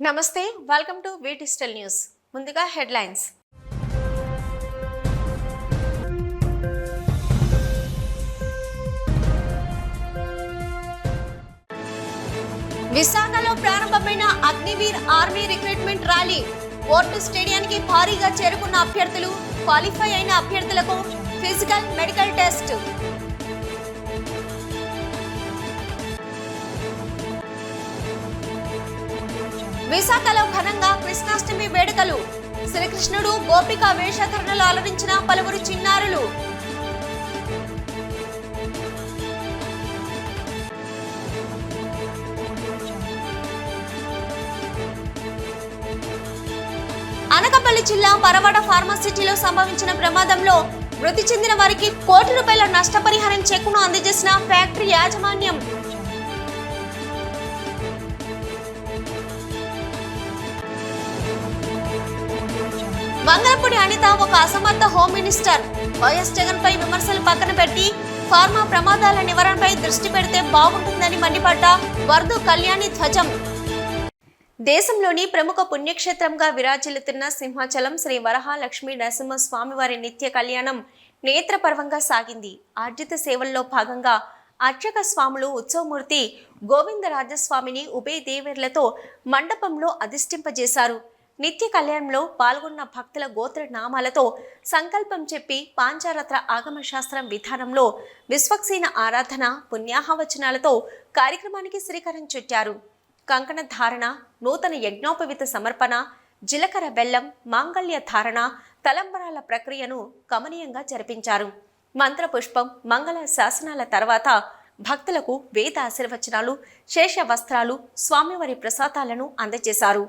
నమస్తే, welcome to V digital news. ముందుగా headlines. విశాఖలో ప్రారంభమైన Agniveer army recruitment rally. Port స్టేడియానికి భారీగా చేరుకున్న అభ్యర్థులు, క్వాలిఫై అయిన అభ్యర్థులకు ఫిజికల్, మెడికల్ టెస్ట్. విశాఖలో ఘనంగా కృష్ణాష్టమి వేడుకలు. శ్రీకృష్ణుడు గోపిక వేషధరణలో అలరించిన పలువురు చిన్నారులు. అనకాపల్లి జిల్లా పరవాడ ఫార్మాసిటీలో సంభవించిన ప్రమాదంలో మృతి చెందిన వారికి ₹1,00,00,000 నష్టపరిహారం చెక్కును అందజేసిన ఫ్యాక్టరీ యాజమాన్యం. మంగళపూడి అనిత ఒక అసమర్థ హోమ్ మినిస్టర్. వైఎస్ జగన్ పై విమర్శలు పక్కన పెట్టి ఫార్మా ప్రమాదాల నివారణపై దృష్టి పెడితే బాగుంటుందని మండిపడ్డ వర్ధు కళ్యాణి ధ్వజం. దేశంలోని ప్రముఖ పుణ్యక్షేత్రంగా విరాజిల్లుతున్న సింహాచలం శ్రీ వరహాలక్ష్మీ నరసింహస్వామివారి నిత్య కళ్యాణం నేత్రపర్వంగా సాగింది. ఆర్జిత సేవల్లో భాగంగా అర్చక స్వాములు ఉత్సవమూర్తి గోవిందరాజస్వామిని ఉభయ దేవేర్లతో మండపంలో అధిష్ఠింపజేశారు. నిత్య కళ్యాణంలో పాల్గొన్న భక్తుల గోత్ర నామాలతో సంకల్పం చెప్పి పాంచారత్ర ఆగమ శాస్త్రం విధానంలో విశ్వక్సేన ఆరాధన, పుణ్యాహవచనాలతో కార్యక్రమానికి శ్రీకారం చుట్టారు. కంకణ ధారణ, నూతన యజ్ఞోపవిత సమర్పణ, జీలకర్ర బెల్లం, మాంగళ్య ధారణ, తలంబరాల ప్రక్రియను కమనీయంగా జరిపించారు. మంత్రపుష్పం, మంగళ శాసనాల తర్వాత భక్తులకు వేద ఆశీర్వచనాలు, శేష వస్త్రాలు, స్వామివారి ప్రసాదాలను అందజేశారు.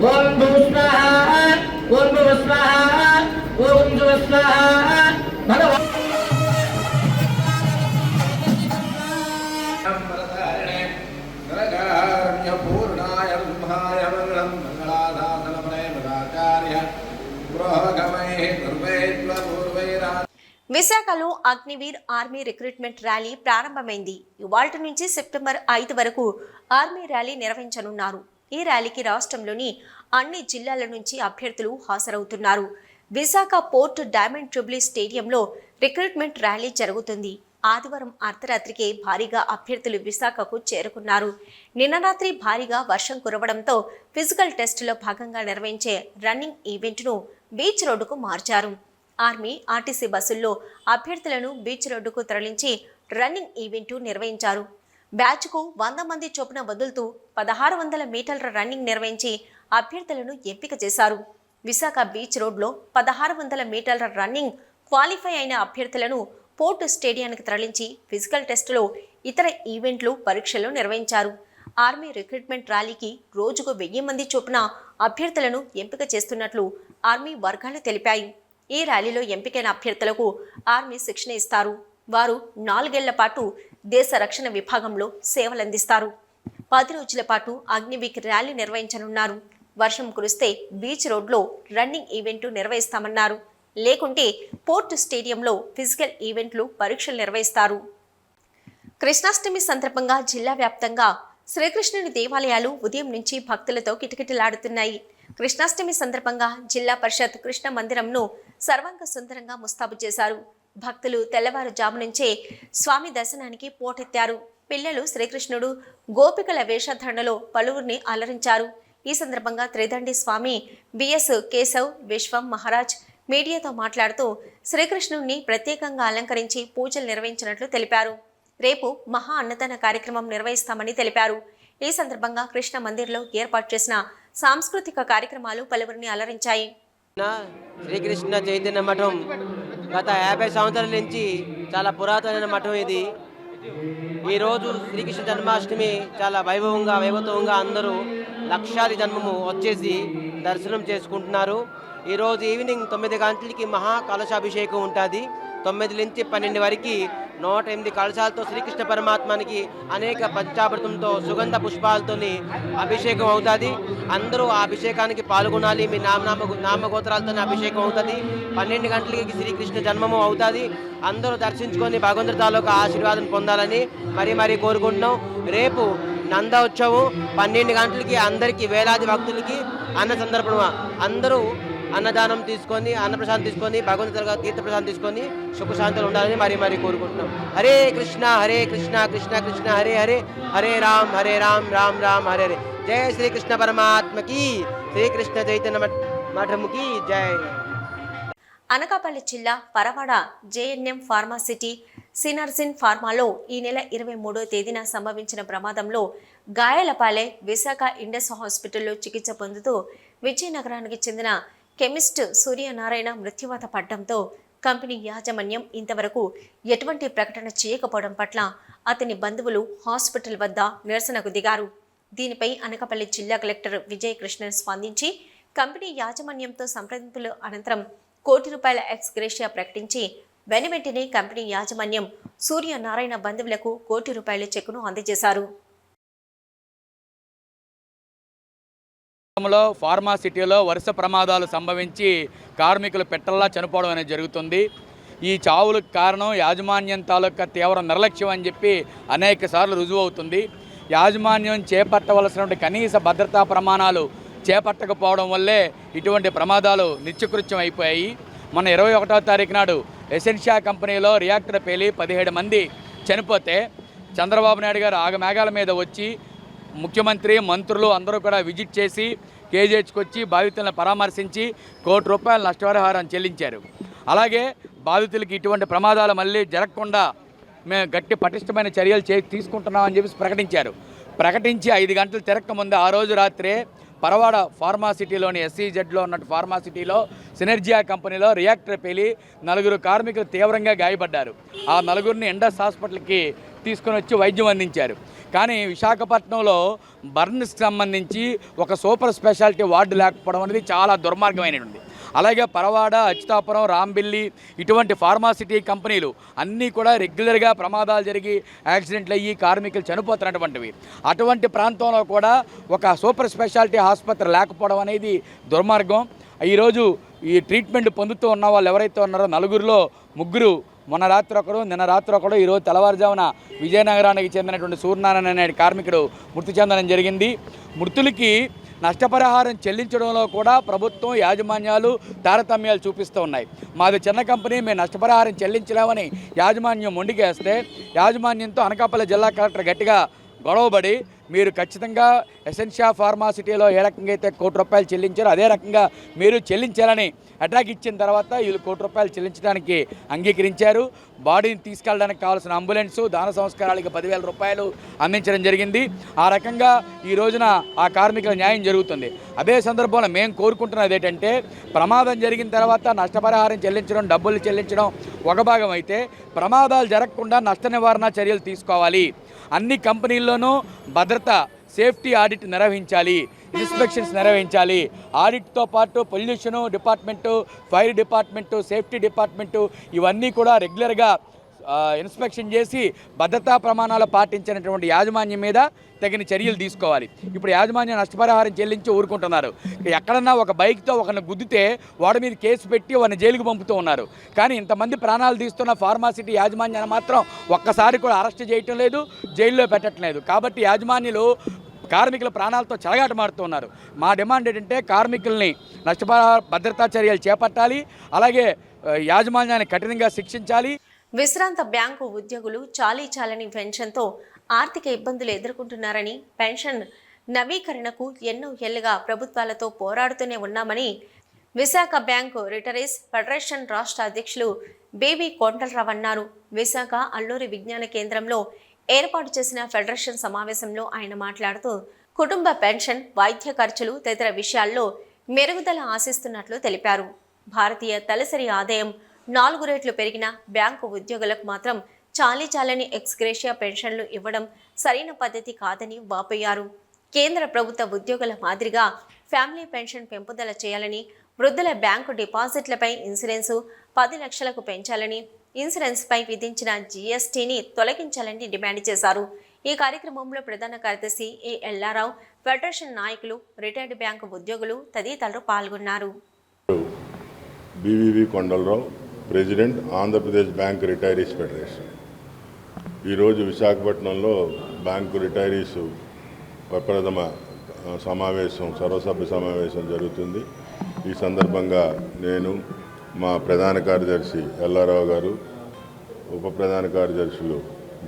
ఓం భూ స్వాహా, ఓం భూ స్వాహా, ఓం భూ స్వాహా. భగవాన్ పూర్ణాయ బ్రహ్మాయ మంగళం మంగళాధాతనమనే మదాచార్య పురోగమై దుర్వైత్వ పూర్వైరా. విశాఖలో అగ్నివీర్ ఆర్మీ రిక్రూట్మెంట్ ర్యాలీ ప్రారంభమైంది. ఇవాల్టి నుంచి సెప్టెంబర్ 5 వరకు ఆర్మీ ర్యాలీ నిర్వహించనున్నారు. ఈ ర్యాలీకి రాష్ట్రంలోని అన్ని జిల్లాల నుంచి అభ్యర్థులు హాజరవుతున్నారు. విశాఖ పోర్ట్ డైమండ్ ట్రిబ్లీ స్టేడియంలో రిక్రూట్మెంట్ ర్యాలీ జరుగుతుంది. ఆదివారం అర్ధరాత్రికే భారీగా అభ్యర్థులు విశాఖకు చేరుకున్నారు. నిన్న రాత్రి భారీగా వర్షం కురవడంతో ఫిజికల్ టెస్టులో భాగంగా నిర్వహించే రన్నింగ్ ఈవెంట్ను బీచ్ రోడ్డుకు మార్చారు. ఆర్మీ, ఆర్టీసీ బస్సుల్లో అభ్యర్థులను బీచ్ రోడ్డుకు తరలించి రన్నింగ్ ఈవెంట్ నిర్వహించారు. బ్యాచ్కు 100 మంది చొప్పున వదులుతూ 1600 మీటర్ల రన్నింగ్ నిర్వహించి అభ్యర్థులను ఎంపిక చేశారు. విశాఖ బీచ్ రోడ్లో 1600 మీటర్ల రన్నింగ్ క్వాలిఫై అయిన అభ్యర్థులను పోర్టు స్టేడియానికి తరలించి ఫిజికల్ టెస్టులో, ఇతర ఈవెంట్లు, పరీక్షలు నిర్వహించారు. ఆర్మీ రిక్రూట్మెంట్ ర్యాలీకి రోజుకు 1000 మంది చొప్పున అభ్యర్థులను ఎంపిక చేస్తున్నట్లు ఆర్మీ వర్గాలు తెలిపాయి. ఈ ర్యాలీలో ఎంపికైన అభ్యర్థులకు ఆర్మీ శిక్షణ ఇస్తారు. వారు 4 ఏళ్ల పాటు దేశ రక్షణ విభాగంలో సేవలందిస్తారు. 10 రోజుల పాటు అగ్నివీర్ ర్యాలీ నిర్వహించనున్నారు. వర్షం కురిస్తే బీచ్ రోడ్లో రన్నింగ్ ఈవెంట్ నిర్వహిస్తామన్నారు. లేకుంటే పోర్టు స్టేడియంలో ఫిజికల్ ఈవెంట్లు, పరీక్షలు నిర్వహిస్తారు. కృష్ణాష్టమి సందర్భంగా జిల్లా వ్యాప్తంగా శ్రీకృష్ణుని దేవాలయాలు ఉదయం నుంచి భక్తులతో కిటకిటలాడుతున్నాయి. కృష్ణాష్టమి సందర్భంగా జిల్లా పరిషత్ కృష్ణ మందిరంను సర్వాంగ సుందరంగా ముస్తాబు చేశారు. భక్తులు తెల్లవారుజాము నుంచే స్వామి దర్శనానికి పోటెత్తారు. పిల్లలు శ్రీకృష్ణుడు గోపికల వేషధరణలో పలువురిని అలరించారు. ఈ సందర్భంగా త్రిదండి స్వామి బిఎస్ కేశవ్ విశ్వం మహారాజ్ మీడియాతో మాట్లాడుతూ శ్రీకృష్ణుడిని ప్రత్యేకంగా అలంకరించి పూజలు నిర్వహించినట్లు తెలిపారు. రేపు మహా అన్నదాన కార్యక్రమం నిర్వహిస్తామని తెలిపారు. ఈ సందర్భంగా కృష్ణ మందిర్లో ఏర్పాటు చేసిన సాంస్కృతిక కార్యక్రమాలు పలువురిని అలరించాయి. శ్రీకృష్ణ చైతన్య మఠం గత 50 సంవత్సరాల నుంచి చాలా పురాతనమైన మఠం ఇది. ఈరోజు శ్రీకృష్ణ జన్మాష్టమి చాలా వైభవంగా అందరూ లక్షాది జన్మము వచ్చేసి దర్శనం చేసుకుంటున్నారు. ఈరోజు ఈవినింగ్ 9 గంటలకి మహా కలశాభిషేకం ఉంటుంది. 9 నుంచి 12 వరకు 108 కలశాలతో శ్రీకృష్ణ పరమాత్మానికి అనేక పంచామృతంతో సుగంధ పుష్పాలతోని అభిషేకం అవుతుంది. అందరూ ఆ అభిషేకానికి పాల్గొనాలి. మీ నామగోత్రాలతో అభిషేకం అవుతుంది. 12 గంటలకి శ్రీకృష్ణ జన్మము అవుతుంది. అందరూ దర్శించుకొని భగవంతుడి తాలూకా ఆశీర్వాదం పొందాలని మరీ కోరుకుంటున్నాం. రేపు నంద ఉత్సవం 12 గంటలకి అందరికీ వేలాది భక్తులకి అన్న సందర్భం అందరూ అన్నదానం తీసుకొని అన్నప్రసాదం తీసుకొని భగవంతుడిగా తీర్థప్రసాదం తీసుకొని సుఖశాంతులు ఉండాలని మరీ కోరుకుంటున్నాం. హరే కృష్ణ కృష్ణ కృష్ణ హరే హరే, హరే రామ్ రామ్ రామ్ హరే హరే. జయ శ్రీకృష్ణ పరమాత్మకి, శ్రీకృష్ణ చైతన్య మఠముకి జై. అనకాపల్లి జిల్లా పరవాడ జేఎన్ఎం ఫార్మాసిటీ సినర్జిన్ ఫార్మాలో ఈ నెల 23వ తేదీన సంభవించిన ప్రమాదంలో గాయాలపాలై విశాఖ ఇండస్ హాస్పిటల్లో చికిత్స పొందుతూ విజయనగరానికి చెందిన కెమిస్ట్ సూర్యనారాయణ మృత్యువాత పడడంతో కంపెనీ యాజమాన్యం ఇంతవరకు ఎటువంటి ప్రకటన చేయకపోవడం పట్ల అతని బంధువులు హాస్పిటల్ వద్ద నిరసనకు దిగారు. దీనిపై అనకాపల్లి జిల్లా కలెక్టర్ విజయ్ కృష్ణన్ స్పందించి కంపెనీ యాజమాన్యంతో సంప్రదింపుల అనంతరం ₹1 కోటి ఎక్స్ గ్రేషియా ప్రకటించి వెనువెంటనే కంపెనీ యాజమాన్యం సూర్యనారాయణ బంధువులకు ₹1 కోటి చెక్కును అందజేశారు. ఫార్మాసిటీలో వరుస ప్రమాదాలు సంభవించి కార్మికులు పెట్టల్లా చనిపోవడం అనేది జరుగుతుంది. ఈ చావులకు కారణం యాజమాన్యం తాలూకా తీవ్ర నిర్లక్ష్యం అని చెప్పి అనేక సార్లు రుజువు అవుతుంది. యాజమాన్యం చేపట్టవలసినటువంటి కనీస భద్రతా ప్రమాణాలు చేపట్టకపోవడం వల్లే ఇటువంటి ప్రమాదాలు నిత్యకృత్యం అయిపోయాయి. మన 21వ తారీఖు నాడు ఎసెన్షియా కంపెనీలో రియాక్టర్ పేలి 17 మంది చనిపోతే చంద్రబాబు నాయుడు గారు ఆగమేఘాల మీద వచ్చి ముఖ్యమంత్రి మంత్రులు అందరూ కూడా విజిట్ చేసి కేజీహెచ్కి వచ్చి బాధితులను పరామర్శించి ₹1 కోటి నష్టపరిహారం చెల్లించారు. అలాగే బాధితులకి ఇటువంటి ప్రమాదాలు మళ్ళీ జరగకుండా మేము గట్టి పటిష్టమైన చర్యలు తీసుకుంటున్నామని చెప్పి ప్రకటించి 5 గంటలు తిరగకముందు ఆ రోజు రాత్రే పరవాడ ఫార్మాసిటీలోని SEZలో ఉన్నట్టు ఫార్మాసిటీలో సినర్జియా కంపెనీలో రియాక్టర్ పేలి 4 కార్మికులు తీవ్రంగా గాయపడ్డారు. ఆ 4ని ఇండస్ హాస్పిటల్కి తీసుకొని వచ్చి వైద్యం అందించారు. కానీ విశాఖపట్నంలో బర్న్స్కి సంబంధించి ఒక సూపర్ స్పెషాలిటీ వార్డు లేకపోవడం అనేది చాలా దుర్మార్గమైనటువంటి. అలాగే పరవాడ, అచ్యుతాపురం, రాంబిల్లి ఇటువంటి ఫార్మాసిటీ కంపెనీలు అన్నీ కూడా రెగ్యులర్గా ప్రమాదాలు జరిగి యాక్సిడెంట్లు అయ్యి కార్మికులు చనిపోతున్నటువంటివి. అటువంటి ప్రాంతంలో కూడా ఒక సూపర్ స్పెషాలిటీ ఆసుపత్రి లేకపోవడం అనేది దుర్మార్గం. ఈరోజు ఈ ట్రీట్మెంట్ పొందుతూ ఉన్న వాళ్ళు ఎవరైతే ఉన్నారో 4గురిలో 3 మొన్న రాత్రి ఒకరు, నిన్న రాత్రి ఒకరు, ఈరోజు తెల్లవారుజామున విజయనగరానికి చెందినటువంటి సూర్యనారాయణ అనే కార్మికుడు మృతి చెందడం జరిగింది. మృతులకి నష్టపరిహారం చెల్లించడంలో కూడా ప్రభుత్వం యాజమాన్యాలు తారతమ్యాలు చూపిస్తూ ఉన్నాయి. మాది చిన్న కంపెనీ, మేము నష్టపరిహారం చెల్లించలేమని యాజమాన్యం మొండికేస్తే యాజమాన్యంతో అనకాపల్లి జిల్లా కలెక్టర్ గట్టిగా గొడవబడి మీరు ఖచ్చితంగా ఎసెన్షియా ఫార్మాసిటీలో ఏ రకంగా అయితే ₹1 కోటి చెల్లించారో అదే రకంగా మీరు చెల్లించాలని అటాక్ ఇచ్చిన తర్వాత వీళ్ళు ₹1 కోటి చెల్లించడానికి అంగీకరించారు. బాడీని తీసుకెళ్ళడానికి కావాల్సిన అంబులెన్సు, దాన సంస్కారాలకి ₹10,000 అందించడం జరిగింది. ఆ రకంగా ఈ రోజున ఆ కార్మికుల న్యాయం జరుగుతుంది. అదే సందర్భంలో మేము కోరుకుంటున్నది ఏంటంటే ప్రమాదం జరిగిన తర్వాత నష్టపరిహారం చెల్లించడం, డబ్బులు చెల్లించడం ఒక భాగం అయితే ప్రమాదాలు జరగకుండా నష్ట నివారణ చర్యలు తీసుకోవాలి. అన్ని కంపెనీల్లోనూ భద్రత, సేఫ్టీ ఆడిట్ నిర్వహించాలి, ఇన్స్పెక్షన్స్ నిర్వహించాలి. ఆడిట్తో పాటు pollution department, fire department, safety department ఇవన్నీ కూడా రెగ్యులర్గా ఇన్స్పెక్షన్ చేసి భద్రతా ప్రమాణాలు పాటించినటువంటి యాజమాన్యం మీద తగిన చర్యలు తీసుకోవాలి. ఇప్పుడు యాజమాన్యం నష్టపరిహారం చెల్లించి ఊరుకుంటున్నారు. ఎక్కడన్నా ఒక బైక్తో ఒకరిని గుద్దితే వాడి మీద కేసు పెట్టి వాడిని జైలుకు పంపుతూ ఉన్నారు. కానీ ఇంతమంది ప్రాణాలు తీస్తున్న ఫార్మాసిటీ యాజమాన్యాన్ని మాత్రం ఒక్కసారి కూడా అరెస్ట్ చేయటం లేదు, జైల్లో పెట్టట్లేదు. కాబట్టి యాజమాన్యులు కార్మికుల ప్రాణాలతో చెలగాటమాడుతున్నారు. మా డిమాండ్ ఏంటంటే కార్మికుల్ని నష్టపరిహార భద్రతా చర్యలు చేపట్టాలి, అలాగే యాజమాన్యాన్ని కఠినంగా శిక్షించాలి. విశ్రాంత బ్యాంకు ఉద్యోగులు చాలని పెన్షన్తో ఆర్థిక ఇబ్బందులు ఎదుర్కొంటున్నారని, పెన్షన్ నవీకరణకు ఎన్నో ఏళ్లుగా ప్రభుత్వాలతో పోరాడుతూనే ఉన్నామని విశాఖ బ్యాంకు రిటైరీస్ ఫెడరేషన్ రాష్ట్ర అధ్యక్షులు బేబీ కొండలరావు అన్నారు. విశాఖ అల్లూరి విజ్ఞాన కేంద్రంలో ఏర్పాటు చేసిన ఫెడరేషన్ సమావేశంలో ఆయన మాట్లాడుతూ కుటుంబ పెన్షన్, వైద్య ఖర్చులు తదితర విషయాల్లో మెరుగుదల ఆశిస్తున్నట్లు తెలిపారు. భారతీయ తలసరి ఆదాయం 4 రెట్లు పెరిగిన బ్యాంకు ఉద్యోగులకు మాత్రం చాలని ఎక్స్గ్రేషియా పెన్షన్లు ఇవ్వడం సరైన పద్ధతి కాదని వాపోయారు. కేంద్ర ప్రభుత్వ ఉద్యోగుల మాదిరిగా ఫ్యామిలీ పెన్షన్ పెంపుదల చేయాలని, వృద్ధుల బ్యాంకు డిపాజిట్లపై ఇన్సూరెన్సు 10 లక్షలకు పెంచాలని, ఇన్సూరెన్స్పై విధించిన జీఎస్టీని తొలగించాలని డిమాండ్ చేశారు. ఈ కార్యక్రమంలో ప్రధాన కార్యదర్శి ఏ ఎల్లారావు, ఫెడరేషన్ నాయకులు, రిటైర్డ్ బ్యాంకు ఉద్యోగులు తదితరులు పాల్గొన్నారు. బీవీవి Kondalarao, president, Andhra Pradesh bank retirees federation. ఈరోజు విశాఖపట్నంలో బ్యాంకు రిటైరీస్ ప్రప్రథమ సమావేశం, సర్వసభ్య సమావేశం జరుగుతుంది. ఈ సందర్భంగా నేను, మా ప్రధాన కార్యదర్శి ఎల్లారావు గారు, ఉప ప్రధాన కార్యదర్శులు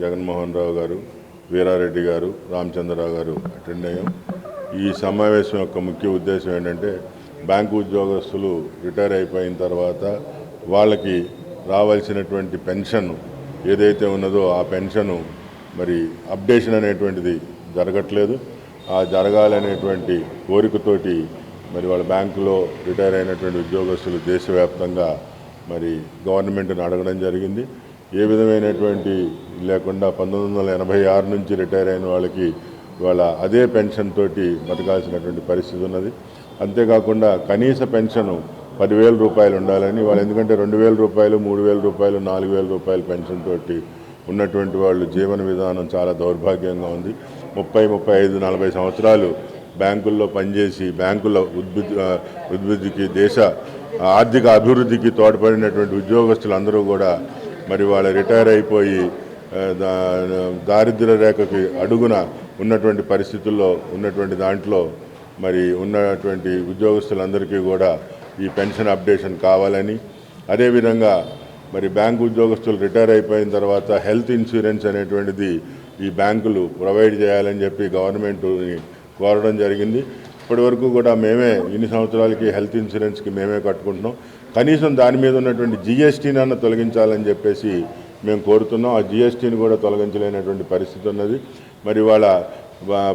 జగన్మోహన్ రావు గారు, వీరారెడ్డి గారు, రామచంద్రరావు గారు అటెండ్ అయ్యాం. ఈ సమావేశం యొక్క ముఖ్య ఉద్దేశం ఏంటంటే, బ్యాంకు ఉద్యోగస్తులు రిటైర్ అయిపోయిన తర్వాత వాళ్ళకి రావాల్సినటువంటి పెన్షన్ ఏదైతే ఉన్నదో ఆ పెన్షను మరి అప్డేషన్ అనేటువంటిది జరగట్లేదు. ఆ జరగాలనేటువంటి కోరికతోటి మరి వాళ్ళ బ్యాంకులో రిటైర్ అయినటువంటి ఉద్యోగస్తులు దేశవ్యాప్తంగా మరి గవర్నమెంట్ని అడగడం జరిగింది. ఏ విధమైనటువంటి లేకుండా 1986 నుంచి రిటైర్ అయిన వాళ్ళకి వాళ్ళ అదే పెన్షన్ తోటి బతకాల్సినటువంటి పరిస్థితి ఉన్నది. అంతేకాకుండా కనీస పెన్షను 10,000 రూపాయలు ఉండాలని వాళ్ళు, ఎందుకంటే 2,000 రూపాయలు, 3,000 రూపాయలు, 4,000 రూపాయల పెన్షన్ తోటి ఉన్నటువంటి వాళ్ళు జీవన విధానం చాలా దౌర్భాగ్యంగా ఉంది. 30, 35, 40 సంవత్సరాలు బ్యాంకుల్లో పనిచేసి బ్యాంకుల వృద్ధికి, దేశ ఆర్థిక అభివృద్ధికి తోడ్పడినటువంటి ఉద్యోగస్తులందరూ కూడా మరి వాళ్ళ రిటైర్ అయిపోయి దారిద్ర్య రేఖకి అడుగున ఉన్నటువంటి పరిస్థితుల్లో ఉన్నటువంటి దాంట్లో మరి ఉన్నటువంటి ఉద్యోగస్తులందరికీ కూడా ఈ పెన్షన్ అప్డేషన్ కావాలని, అదేవిధంగా మరి బ్యాంకు ఉద్యోగస్తులు రిటైర్ అయిపోయిన తర్వాత హెల్త్ ఇన్సూరెన్స్ అనేటువంటిది ఈ బ్యాంకులు ప్రొవైడ్ చేయాలని చెప్పి గవర్నమెంట్ని కోరడం జరిగింది. ఇప్పటి వరకు కూడా మేమే ఇన్ని సంవత్సరాలకి హెల్త్ ఇన్సూరెన్స్కి మేమే కట్టుకుంటున్నాం. కనీసం దాని మీద ఉన్నటువంటి జీఎస్టీని తొలగించాలని చెప్పేసి మేము కోరుతున్నాం. ఆ జీఎస్టీని కూడా తొలగించలేనటువంటి పరిస్థితి ఉన్నది. మరి వాళ్ళ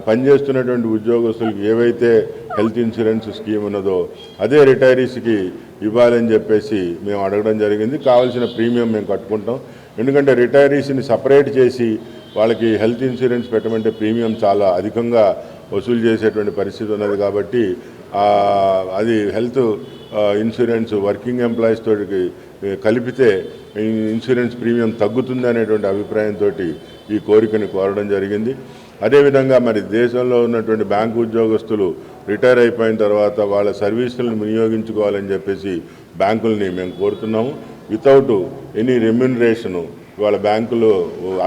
పనిచేస్తున్నటువంటి ఉద్యోగస్తులకు ఏవైతే హెల్త్ ఇన్సూరెన్స్ స్కీమ్ ఉన్నదో అదే రిటైరీస్కి ఇవ్వాలని చెప్పేసి మేము అడగడం జరిగింది. కావాల్సిన ప్రీమియం మేము కట్టుకుంటాం. ఎందుకంటే రిటైరీస్ని సపరేట్ చేసి వాళ్ళకి హెల్త్ ఇన్సూరెన్స్ పెట్టమంటే ప్రీమియం చాలా అధికంగా వసూలు చేసేటువంటి పరిస్థితి ఉన్నది. కాబట్టి అది హెల్త్ ఇన్సూరెన్స్ వర్కింగ్ ఎంప్లాయీస్ తోటి కలిపితే ఇన్సూరెన్స్ ప్రీమియం తగ్గుతుంది అనేటువంటి అభిప్రాయంతో ఈ కోరికని కోరడం జరిగింది. అదేవిధంగా మరి దేశంలో ఉన్నటువంటి బ్యాంకు ఉద్యోగస్తులు రిటైర్ అయిపోయిన తర్వాత వాళ్ళ సర్వీసులను వినియోగించుకోవాలని చెప్పేసి బ్యాంకుల్ని మేము కోరుతున్నాము. వితౌట్ ఎనీ రెమ్యునరేషను వాళ్ళ బ్యాంకులో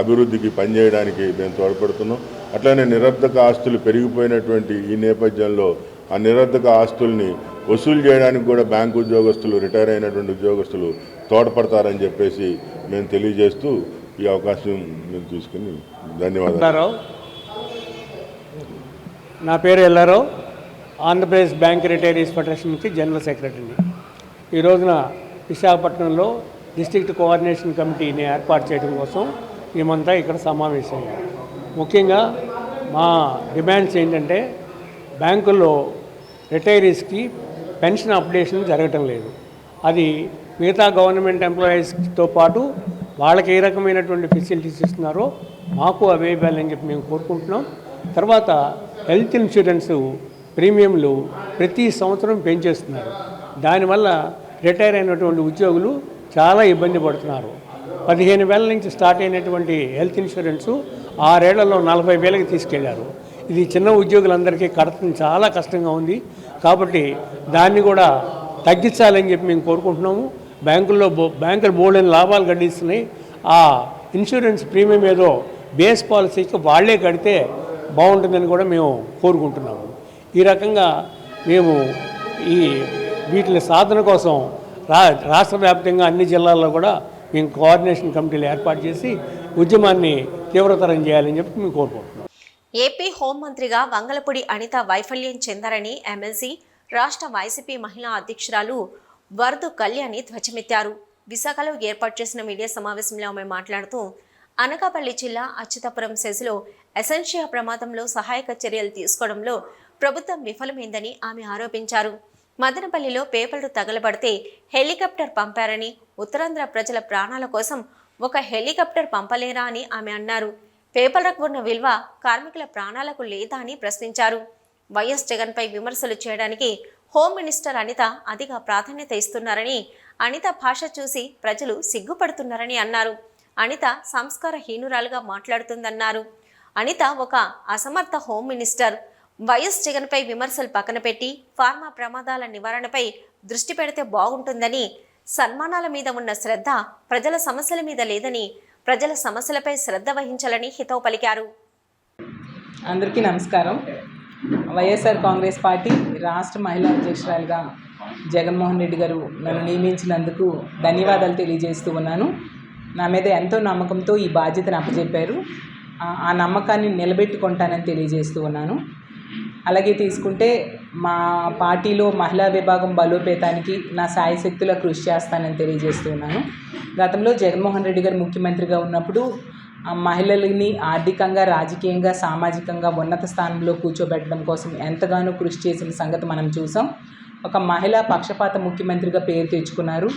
అభివృద్ధికి పనిచేయడానికి మేము తోడ్పడుతున్నాం. అట్లనే నిరర్ధక ఆస్తులు పెరిగిపోయినటువంటి ఈ నేపథ్యంలో ఆ నిరర్ధక ఆస్తుల్ని వసూలు చేయడానికి కూడా బ్యాంకు ఉద్యోగస్తులు, రిటైర్ అయినటువంటి ఉద్యోగస్తులు తోడ్పడతారని చెప్పేసి మేము తెలియజేస్తూ ఈ అవకాశం మేము తీసుకుని ధన్యవాదాలు. నా పేరు Ella Rao, Andhra Pradesh bank retirees ఫెడరేషన్కి general సెక్రటరీని. ఈ రోజున విశాఖపట్నంలో డిస్ట్రిక్ట్ కోఆర్డినేషన్ కమిటీని ఏర్పాటు చేయడం కోసం మేమంతా ఇక్కడ సమావేశమయ్యాం. ముఖ్యంగా మా డిమాండ్స్ ఏంటంటే, బ్యాంకుల్లో రిటైరీస్కి పెన్షన్ అప్డేషన్ జరగటం లేదు. అది మిగతా గవర్నమెంట్ ఎంప్లాయీస్తో పాటు వాళ్ళకి ఏ రకమైనటువంటి ఫెసిలిటీస్ ఇస్తున్నారో మాకు అవే ఇవ్వాలని చెప్పి మేము కోరుకుంటున్నాం. తర్వాత హెల్త్ ఇన్సూరెన్స్ ప్రీమియంలు ప్రతి సంవత్సరం పెంచేస్తున్నారు. దానివల్ల రిటైర్ అయినటువంటి ఉద్యోగులు చాలా ఇబ్బంది పడుతున్నారు. 15,000 నుంచి స్టార్ట్ అయినటువంటి హెల్త్ ఇన్సూరెన్సు 6 ఏళ్లలో 40,000కి తీసుకెళ్లారు. ఇది చిన్న ఉద్యోగులందరికీ కడతం చాలా కష్టంగా ఉంది. కాబట్టి దాన్ని కూడా తగ్గించాలని చెప్పి మేము కోరుకుంటున్నాము. బ్యాంకులు బోల్డెన్ లాభాలు గడిస్తున్నాయి. ఆ ఇన్సూరెన్స్ ప్రీమియం ఏదో బేస్ పాలసీకి వాళ్లే కడితే బాగుంటుందని కూడా మేము కోరుకుంటున్నాము. ఈ రకంగా మేము వీటిని సాధన కోసం రాష్ట్ర వ్యాప్తంగా అన్ని జిల్లాల్లో కూడా మేము కోఆర్డినేషన్ కమిటీలు ఏర్పాటు చేసి ఉద్యమాన్ని తీవ్రతరం చేయాలని చెప్పి మేము కోరుకుంటున్నాం. ఏపీ హోంమంత్రిగా వంగలపూడి అనిత వైఫల్యం చెందారని ఎమ్మెల్సీ, రాష్ట్ర వైసీపీ మహిళా అధ్యక్షురాలు వరదు కళ్యాణి ధ్వజమెత్తారు. విశాఖలో ఏర్పాటు చేసిన మీడియా సమావేశంలో ఆమె మాట్లాడుతూ, అనకాపల్లి జిల్లా అచ్యుతాపురం సెజ్లో ఎసెన్షియా ప్రమాదంలో సహాయక చర్యలు తీసుకోవడంలో ప్రభుత్వం విఫలమైందని ఆమె ఆరోపించారు. మదనపల్లిలో పేపర్లు తగలబడితే హెలికాప్టర్ పంపారని, ఉత్తరాంధ్ర ప్రజల ప్రాణాల కోసం ఒక హెలికాప్టర్ పంపలేరా అని ఆమె అన్నారు. పేపర్లకు ఉన్న విలువ కార్మికుల ప్రాణాలకు లేదా అని ప్రశ్నించారు. వైఎస్ జగన్పై విమర్శలు చేయడానికి హోమ్ మినిస్టర్ అనిత అధిక ప్రాధాన్యత ఇస్తున్నారని, అనిత భాష చూసి ప్రజలు సిగ్గుపడుతున్నారని అన్నారు. అనిత సంస్కారహీనురాలుగా మాట్లాడుతుందన్నారు. అనిత ఒక అసమర్థ హోమ్ మినిస్టర్. వైఎస్ జగన్పై విమర్శలు పక్కన పెట్టి ఫార్మా ప్రమాదాల నివారణపై దృష్టి పెడితే బాగుంటుందని, సన్మానాల మీద ఉన్న శ్రద్ధ ప్రజల సమస్యల మీద లేదని, ప్రజల సమస్యలపై శ్రద్ధ వహించాలని హితవు పలికారు. అందరికీ నమస్కారం. వైఎస్ఆర్ కాంగ్రెస్ పార్టీ రాష్ట్ర మహిళా అధ్యక్షురాలుగా జగన్మోహన్ రెడ్డి గారు నన్ను నియమించినందుకు ధన్యవాదాలు తెలియజేస్తూ ఉన్నాను. నా మీద ఎంతో నమ్మకంతో ఈ బాధ్యతను అప్పచెప్పారు. ఆ నమ్మకాన్ని నిలబెట్టుకుంటానని తెలియజేస్తూ ఉన్నాను. అలాగే తీసుకుంటే మా పార్టీలో మహిళా విభాగం బలోపేతానికి నా శాయశక్తులా కృషి చేస్తానని తెలియజేస్తూ ఉన్నాను. గతంలో జగన్మోహన్ రెడ్డి గారు ముఖ్యమంత్రిగా ఉన్నప్పుడు మహిళలని ఆర్థికంగా, రాజకీయంగా, సామాజికంగా ఉన్నత స్థానంలో కూర్చోబెట్టడం కోసం ఎంతగానో కృషి చేసిన సంగతి మనం చూసాం. ఒక మహిళా పక్షపాత ముఖ్యమంత్రిగా పేరు తెచ్చుకున్నారు.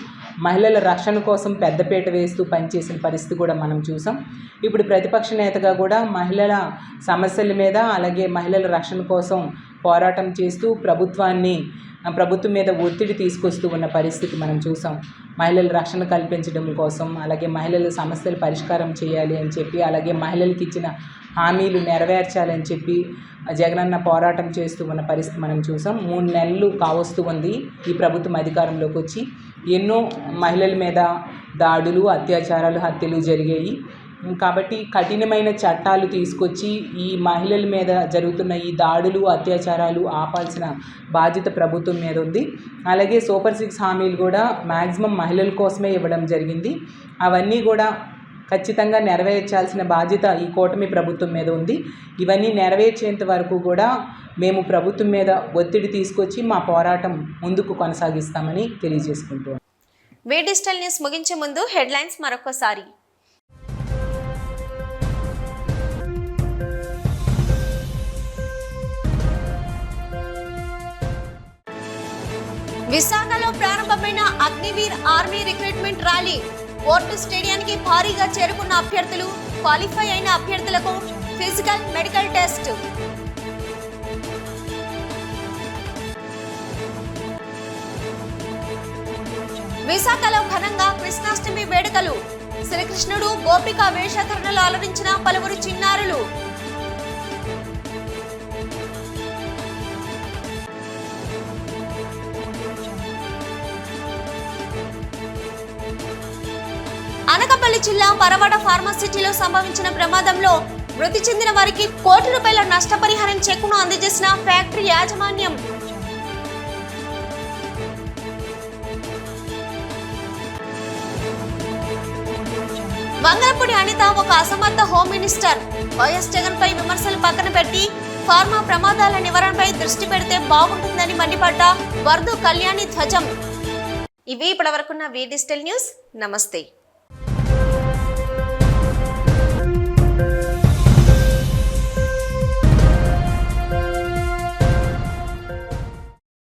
మహిళల రక్షణ కోసం పెద్దపీట వేస్తూ పనిచేసిన పరిస్థితి కూడా మనం చూసాం. ఇప్పుడు ప్రతిపక్ష నేతగా కూడా మహిళల సమస్యల మీద, అలాగే మహిళల రక్షణ కోసం పోరాటం చేస్తూ ప్రభుత్వం మీద ఒత్తిడి తీసుకొస్తూ ఉన్న పరిస్థితి మనం చూసాం. మహిళల రక్షణ కల్పించడం కోసం, అలాగే మహిళల సమస్యలు పరిష్కారం చేయాలి అని చెప్పి, అలాగే మహిళలకు ఇచ్చిన హామీలు నెరవేర్చాలని చెప్పి జగనన్న పోరాటం చేస్తూ ఉన్న పరిస్థితి మనం చూసాం. 3 నెలలు కావస్తూ ఉంది ఈ ప్రభుత్వం అధికారంలోకి వచ్చి. ఎన్నో మహిళల మీద దాడులు, అత్యాచారాలు, హత్యలు జరిగాయి. కాబట్టి కఠినమైన చట్టాలు తీసుకొచ్చి ఈ మహిళల మీద జరుగుతున్న ఈ దాడులు, అత్యాచారాలు ఆపాల్సిన బాధ్యత ప్రభుత్వం మీద ఉంది. అలాగే సూపర్ 6 హామీలు కూడా మ్యాక్సిమం మహిళల కోసమే ఇవ్వడం జరిగింది. అవన్నీ కూడా ఖచ్చితంగా నెరవేర్చాల్సిన బాధ్యత ఈ కూటమి ప్రభుత్వం మీద ఉంది. ఇవన్నీ నెరవేర్చేంత వరకు కూడా మేము ప్రభుత్వం మీద ఒత్తిడి తీసుకొచ్చి మా పోరాటం ముందుకు కొనసాగిస్తామని తెలియజేసుకుంటున్నాం. వే డిజిటల్ న్యూస్ ముగించే ముందు హెడ్లైన్స్ మరొకసారి. విశాఖలో ప్రారంభమైన Agniveer army recruitment rally. Port స్టేడియానికి భారీగా చేరుకున్న అభ్యర్థులు, క్వాలిఫై అయిన అభ్యర్థులకు ఫిజికల్, మెడికల్ టెస్ట్. విశాఖలో ఘనంగా కృష్ణాష్టమి వేడుకలు. శ్రీకృష్ణుడు గోపిక వేషధారణలో అలరించిన పలువురు చిన్నారులు. అనకాపల్లి జిల్లా పరవాడ ఫార్మాసిటీలో సంభవించిన ప్రమాదంలో మృతి చెందిన వారికి ₹1,00,00,000 నష్టపరిహారం చెక్కును అందజేసిన ఫ్యాక్టరీ యాజమాన్యం. వంగలపూడి అనిత ఒక అసమర్థ హోమ్ మినిస్టర్. వైఎస్ జగన్ పై విమర్శలు పక్కన పెట్టి ఫార్మా ప్రమాదాల నివారణపై దృష్టి పెడితే బాగుంటుందని మండిపడ్డ వర్ధు కళ్యాణి ధ్వజం. ఇవి ఇప్పటివరకున్న వీ డిజిటల్ న్యూస్. నమస్తే.